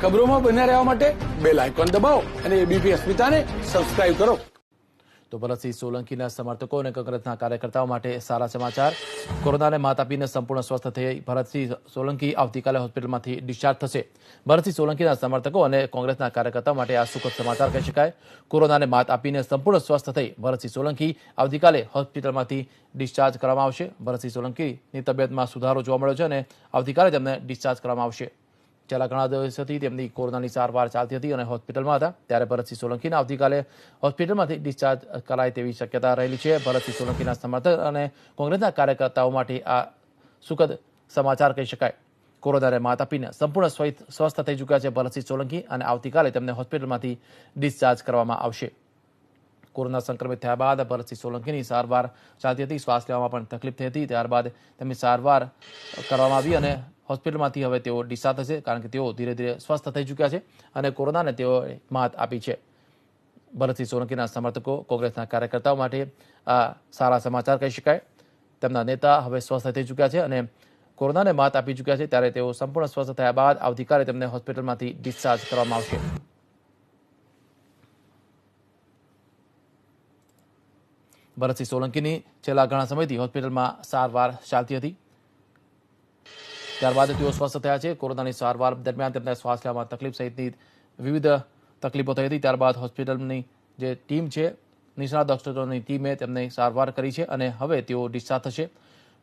ખબરોમાં બન્યા રહેવા માટે બેલ આઇકોન દબાવો અને એબીપી અસ્મિતાને સબસ્ક્રાઇબ કરો. તો ભરતસિંહ સોલંકીના સમર્થકો અને કોંગ્રેસના કાર્યકર્તાઓ માટે સારા સમાચાર. કોરોનાને માત આપીને સંપૂર્ણ સ્વસ્થ થઈ ભરતસિંહ સોલંકી આવતીકાલે હોસ્પિટલમાંથી ડિસ્ચાર્જ થશે. ભરતસિંહ સોલંકીના સમર્થકો અને કોંગ્રેસના કાર્યકર્તાઓ માટે આ સુખદ સમાચાર કહી શકાય. કોરોનાને માત આપીને સંપૂર્ણ સ્વસ્થ થઈ ભરતસિંહ સોલંકી આવતીકાલે હોસ્પિટલમાંથી ડિસ્ચાર્જ કરવામાં આવશે. ભરતસિંહ સોલંકીની તબિયતમાં સુધારો જોવા મળ્યો છે અને આવતીકાલે તેમને ડિસ્ચાર્જ કરવામાં આવશે. છેલ્લા ઘણા દિવસોથી તેમની કોરોનાની સારવાર ચાલતી હતી અને હોસ્પિટલમાં હતા, ત્યારે ભરતસિંહ સોલંકીને આવતીકાલે હોસ્પિટલમાંથી ડિસ્ચાર્જ કરાય તેવી શક્યતા રહેલી છે. ભરતસિંહ સોલંકીના સમર્થક અને કોંગ્રેસના કાર્યકર્તાઓ માટે આ સુખદ સમાચાર કહી શકાય. કોરોનાને માત આપીને સંપૂર્ણ સ્વસ્થ થઈ ચૂક્યા છે ભરતસિંહ સોલંકી અને આવતીકાલે તેમને હોસ્પિટલમાંથી ડિસ્ચાર્જ કરવામાં આવશે. કોરોના સંક્રમિત થયા બાદ ભરતસિંહ સોલંકીની સારવાર ચાલતી હતી, શ્વાસ લેવામાં પણ તકલીફ થઈ હતી. ત્યારબાદ તેમની સારવાર કરવામાં આવી અને હોસ્પિટલમાંથી હવે તેઓ ડિસ્ચાર્જ થશે, કારણ કે તેઓ ધીરે ધીરે સ્વસ્થ થઈ ચૂક્યા છે અને કોરોનાને તેઓએ માત આપી છે. ભરતસિંહ સોલંકીના સમર્થકો, કોંગ્રેસના કાર્યકર્તાઓ માટે આ સારા સમાચાર કહી શકાય. તેમના નેતા હવે સ્વસ્થ થઈ ચૂક્યા છે અને કોરોનાને માત આપી ચૂક્યા છે, ત્યારે તેઓ સંપૂર્ણ સ્વસ્થ થયા બાદ આવતીકાલે તેમને હોસ્પિટલમાંથી ડિસ્ચાર્જ કરવામાં આવશે. ભરતસિંહ સોલંકીની છેલ્લા ઘણા સમયથી હોસ્પિટલમાં સારવાર ચાલતી હતી, ત્યારબાદ તેઓ સ્વસ્થ થયા છે. કોરોનાની સારવાર દરમિયાન તેમને શ્વાસ લેવામાં તકલીફ સહિતની વિવિધ તકલીફો થઈ હતી. ત્યારબાદ હોસ્પિટલની જે ટીમ છે, નિષ્ણાત ડોક્ટરોની ટીમે તેમને સારવાર કરી છે અને હવે તેઓ ડિસ્ચાર્જ થશે.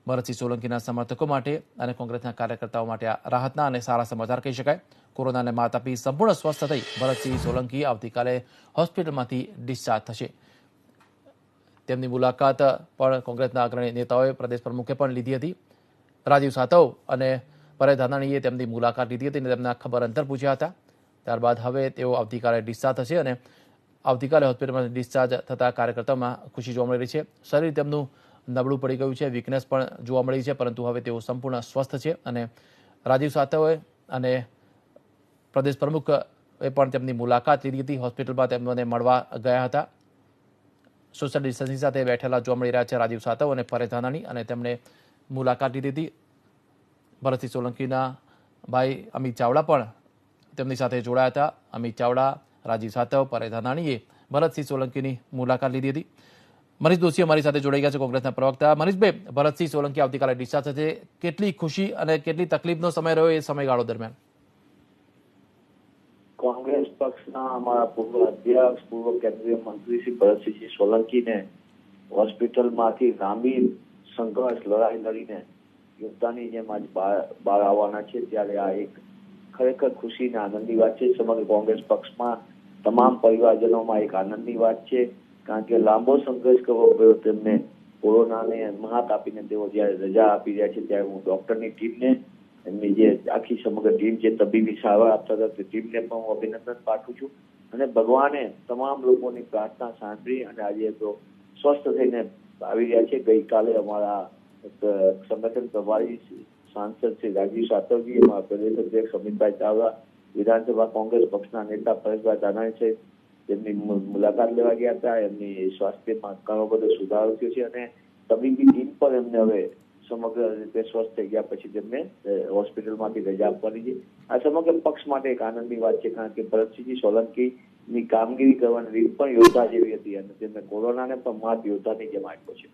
ભરતસિંહ સોલંકીના સમર્થકો માટે અને કોંગ્રેસના કાર્યકર્તાઓ માટે આ રાહતના અને સારા સમાચાર કહી શકાય. કોરોનાને માત આપી સંપૂર્ણ સ્વસ્થ થઈ ભરતસિંહ સોલંકી આવતીકાલે હોસ્પિટલમાંથી ડિસ્ચાર્જ થશે. તેમની મુલાકાત પણ કોંગ્રેસના અગ્રણી નેતાઓએ, પ્રદેશ પ્રમુખે પણ લીધી હતી. રાજીવ સાતવ અને પરેશ ધાનાણીએ તેમની મુલાકાત લીધી હતી અને તેમના ખબર અંતર પૂછ્યા હતા. ત્યારબાદ હવે તેઓ આવતીકાલે ડિસ્ચાર્જ થશે અને આવતીકાલે હોસ્પિટલમાં ડિસ્ચાર્જ થતા કાર્યકર્તાઓમાં ખુશી જોવા મળી રહી છે. શરીર તેમનું નબળું પડી ગયું છે, વીકનેસ પણ જોવા મળી છે, પરંતુ હવે તેઓ સંપૂર્ણ સ્વસ્થ છે અને રાજીવ સાતવે અને પ્રદેશ પ્રમુખે પણ તેમની મુલાકાત લીધી હતી. હોસ્પિટલમાં તેમને મળવા ગયા હતા. સોશિયલ ડિસ્ટન્સિંગ સાથે બેઠેલા જોવા મળી રહ્યા છે રાજીવ સાતવ અને પરેશ ધાનાણી, અને તેમણે મુલાકાત લીધી હતી. ભરતસિંહ સોલંકીના ભાઈ અમિત ચાવડા પણ તેમની સાથે જોડાયા હતા. અમિત ચાવડા, રાજીવ સાતવ, પરેશ ધાનાણીએ ભરતસિંહ સોલંકીની મુલાકાત લીધી હતી. મનીષ દોશી અમારી સાથે જોડાઈ ગયા છે, કોંગ્રેસના પ્રવક્તા. મનીષભાઈ, ભરતસિંહ સોલંકી આવતીકાલે ડિસ્ચાર્જ થશે, કેટલી ખુશી અને કેટલી તકલીફનો સમય રહ્યો એ સમયગાળો દરમિયાન? કોંગ્રેસ પક્ષના અમારા પૂર્વ અધ્યક્ષ, પૂર્વ કેન્દ્રીય મંત્રી શ્રી ભરતસિંહ સોલંકીને હોસ્પિટલમાંથી લાંબી સંઘર્ષ લડાઈ લડીને યોદ્ધાની જેમ આજ બહાર આવવાના છે, ત્યારે આ એક ખરેખર ખુશી અને આનંદની વાત છે. સમગ્ર કોંગ્રેસ પક્ષમાં તમામ પરિવારજનોમાં એક આનંદની વાત છે, કારણ કે લાંબો સંઘર્ષ કરવો પડ્યો તેમને. કોરોનાને માત આપીને તેઓ જયારે રજા આપી રહ્યા છે, ત્યારે હું ડોક્ટરની ટીમને, એમની જે આખી સમગ્ર ટીમ જે તબીબી સારવાર આપતા હતા તે ટીમને પણ હું અભિનંદન પાઠવું છું અને ભગવાને તમામ લોકોની પ્રાર્થના સાંભળી અને આજે તો સ્વસ્થ થઈને આવી રહ્યા છે. ગઈકાલે અમારા સંગઠન પ્રભારી સાંસદ શ્રી રાજીવ સાતવજી, અમારા પ્રદેશ અધ્યક્ષ અમિતભાઈ ચાવડા, વિધાનસભા કોંગ્રેસ પક્ષના નેતા પરેશભાઈ ધાનાણી છે, તેમની મુલાકાત લેવા ગયા હતા. એમની સ્વાસ્થ્યમાં ઘણો બધો સુધારો થયો છે અને તબીબી ટીમ પણ એમને હવે સમગ્ર રીતે સ્વસ્થ થઈ ગયા પછી તેમને હોસ્પિટલમાંથી રજા આપવાની છે. આ સમગ્ર પક્ષ માટે એક આનંદની વાત છે, કારણ કે ભરતસિંહ સોલંકીની કામગીરી કરવાની રીત પણ યોદ્ધા જેવી હતી અને તેમને કોરોનાને પણ માત યોદ્ધાની જેમ આપ્યો છે.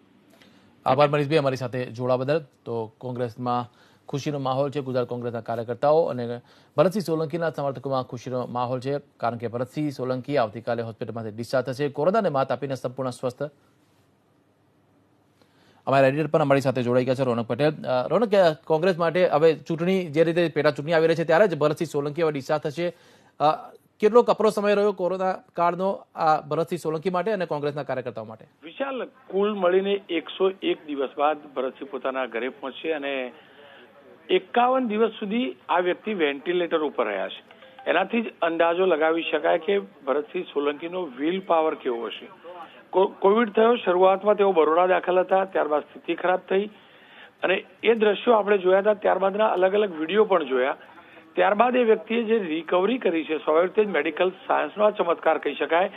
આભાર મનીષભાઈ અમારી સાથે જોડા બદલ. તો કોંગ્રેસમાં ખુશીનો માહોલ છે. ગુજરાત કોંગ્રેસના કાર્યકર્તાઓ અને ભરતસિંહ સોલંકીના સમર્થકોમાં ખુશીનો માહોલ છે, કારણ કે ભરતસિંહ સોલંકી આવતીકાલે હોસ્પિટલમાંથી ડિસ્ચાર્જ થશે. કોરોનાને માત આપીને સંપૂર્ણ સ્વસ્થ. અમારા એડિટર પણ અમારી સાથે જોડાઈ ગયા છે, રોનક પટેલ. રોનક, કોંગ્રેસ માટે હવે ચૂંટણી જે રીતે પેટા ચૂંટણી આવી રહી છે, ત્યારે જ ભરતસિંહ સોલંકી હવે ડિસ્ચાર્જ થશે. કેટલો કપરો સમય રહ્યો કોરોના કાળનો આ ભરતસિંહ સોલંકી માટે અને કોંગ્રેસના કાર્યકર્તાઓ માટે? વિશાલ, કુલ મળીને 101 દિવસ બાદ ભરતસિંહ પોતાના ઘરે પહોંચશે અને 51 દિવસ સુધી આ વ્યક્તિ વેન્ટિલેટર ઉપર રહ્યા છે. એનાથી જ અંદાજો લગાવી શકાય કે ભરતસિંહ સોલંકીનો વિલ પાવર કેવો હશે. કોવિડ થયો, શરૂઆતમાં તેઓ બરોડા દાખલ હતા, ત્યારબાદ સ્થિતિ ખરાબ થઈ અને એ દ્રશ્યો આપણે જોયા હતા. ત્યારબાદના અલગ અલગ વિડીયો પણ જોયા. ત્યારબાદ એ વ્યક્તિએ જે રિકવરી કરી છે, સ્વાભાવિક રીતે મેડિકલ સાયન્સનો આ ચમત્કાર કહી શકાય,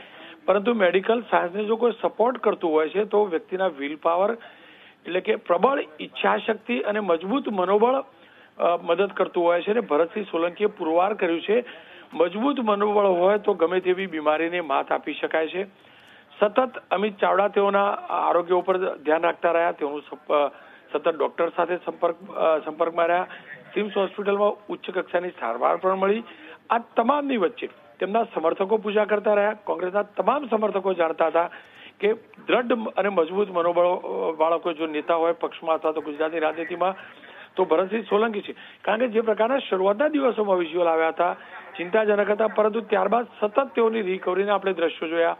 પરંતુ મેડિકલ સાયન્સને જો કોઈ સપોર્ટ કરતું હોય છે તો વ્યક્તિના વિલ પાવર એટલે કે પ્રબળ ઈચ્છાશક્તિ અને મજબૂત મનોબળ મદદ કરતું હોય છે અને ભરતસિંહ સોલંકીએ પુરવાર કર્યું છે. મજબૂત મનોબળ હોય તો ગમે તેવી બીમારીને માત આપી શકાય છે. સતત અમિત ચાવડા તેઓના આરોગ્ય ઉપર ધ્યાન રાખતા રહ્યા, તેઓનું સતત ડોક્ટર સાથે સંપર્કમાં રહ્યા. સિમ્સ હોસ્પિટલમાં ઉચ્ચ કક્ષાની સારવાર પણ મળી. આ તમામની વચ્ચે તેમના સમર્થકો પૂજા કરતા રહ્યા. કોંગ્રેસના તમામ સમર્થકો જાણતા હતા કે દ્રઢ અને મજબૂત મનોબળ વાળા કોઈ જો નેતા હોય પક્ષમાં અથવા તો ગુજરાતની રાજનીતિમાં તો ભરતસિંહ સોલંકી છે. કારણ કે જે પ્રકારના શરૂઆતના દિવસોમાં વિઝ્યુઅલ આવ્યા હતા ચિંતાજનક હતા, પરંતુ ત્યારબાદ સતત તેઓની રિકવરીના આપણે દ્રશ્યો જોયા,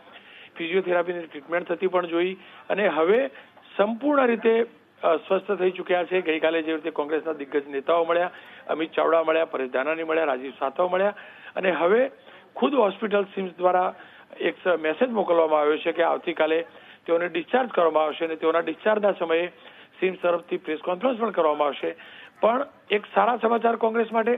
ફિઝિયોથેરાપીની ટ્રીટમેન્ટ થતી પણ જોઈ અને હવે સંપૂર્ણ રીતે સ્વસ્થ થઈ ચૂક્યા છે. ગઈકાલે જે રીતે કોંગ્રેસના દિગ્ગજ નેતાઓ મળ્યા, અમિત ચાવડા મળ્યા, પરેશ ધાનાણી મળ્યા, રાજીવ સાતવ મળ્યા અને હવે ખુદ હોસ્પિટલ સિમ્સ દ્વારા એક મેસેજ મોકલવામાં આવ્યો છે કે આવતીકાલે તેઓને ડિસ્ચાર્જ કરવામાં આવશે અને તેઓના ડિસ્ચાર્જના સમયે સિમ્સ તરફથી પ્રેસ કોન્ફરન્સ પણ કરવામાં આવશે. પણ એક સારા સમાચાર કોંગ્રેસ માટે,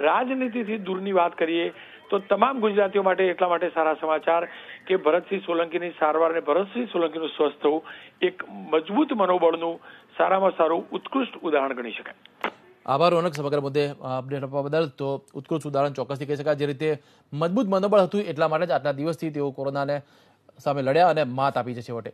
રાજનીતિથી દૂરની વાત કરીએ તો તમામ ગુજરાતીઓ માટે એટલા માટે સારા સમાચાર કે ભરતસિંહ સોલંકીની સારવાર અને ભરતસિંહ સોલંકીનું સ્વસ્થ થવું એક મજબૂત મનોબળનું સારામાં સારું ઉત્કૃષ્ટ ઉદાહરણ ગણી શકાય. આભાર રોનક, સમગ્ર મુદ્દે અપડેટ આપવા બદલ. તો ઉત્કૃષ્ટ ઉદાહરણ ચોક્કસથી કહી શકાય. જે રીતે મજબૂત મનોબળ હતું એટલા માટે જ આટલા દિવસથી તેઓ કોરોનાને સામે લડ્યા અને માત આપી છે છેવટે.